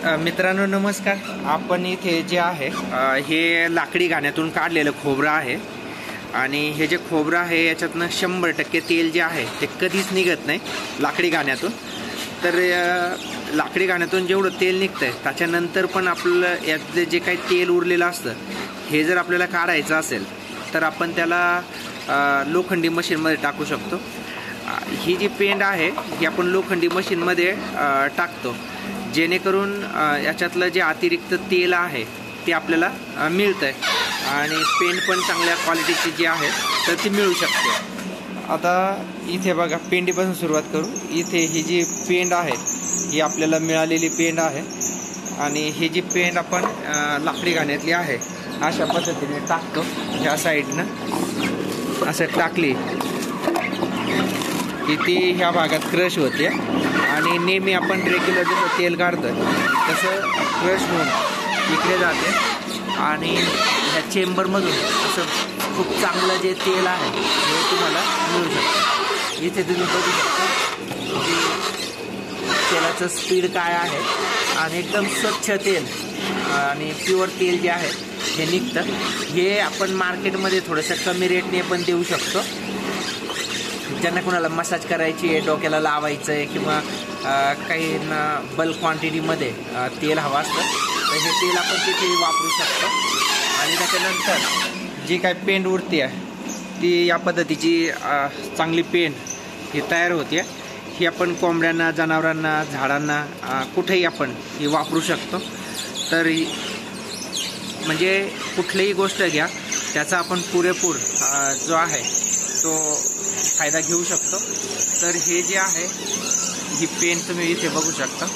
मित्रांनो नमस्कार. आपण इथे जे आहे हे लाकडी घाण्यातून काढलेलं खोबरं आहे आणि हे जे खोबरं आहे याच्यातनं 100% तेल जे आहे ते कधीच निघत नाही लाकडी घाण्यातून. तर लाकडी घाण्यातून जेवढं तेल निघतंय त्याच्यानंतर पण आपलं यातलं जे काही तेल उरलेलं असतं हे जर आपल्याला काढायचं असेल तर आपण त्याला लोखंडी मशीनमध्ये टाकू शकतो. ही जी पेंड आहे ही आपण लोखंडी मशीनमध्ये टाकतो जेणेकरून याच्यातलं जे अतिरिक्त तेल आहे ते आपल्याला मिळतंय आणि पेंड पण चांगल्या क्वालिटीची जी आहे तर ती मिळू शकते. आता इथे बघा पेंडीपासून सुरुवात करू. इथे ही जी पेंड आहे ही आपल्याला मिळालेली पेंड आहे आणि ही जी पेंड आपण लाकडी घाण्यातली आहे अशा पद्धतीने टाकतो. ह्या साईडनं असं टाकली की ती ह्या भागात क्रश होते आणि नेहमी आपण रेग्युलर जसं तेल काढतोय तसं क्रश होऊन इकडे जाते आणि ह्या चेंबरमधून असं खूप चांगलं जे तेल आहे हे तुम्हाला मिळू शकतं. इथे तुम्ही बघू शकता की तेलाचं स्पीड काय आहे आणि एकदम स्वच्छ तेल आणि प्युअर तेल जे आहे हे निघतं. हे आपण मार्केटमध्ये थोडंसं कमी रेटने पण देऊ शकतो. ज्यांना कोणाला मसाज करायची आहे, डोक्याला लावायचं आहे किंवा काही बल्क क्वांटिटीमध्ये तेल हवं असतं तर हे तेल आपण तिथे वापरू शकतो. आणि त्याच्यानंतर जी काही पेंड उरते आहे ती या पद्धतीची चांगली पेंड ही तयार होते. ही आपण कोंबड्यांना, जनावरांना, झाडांना कुठेही आपण ही वापरू शकतो. तर म्हणजे कुठलीही गोष्ट घ्या त्याचा आपण पुरेपूर जो आहे तो फायदा घेऊ शकतो. तर हे जे आहे ही पेन तुम्ही इथे बघू शकता.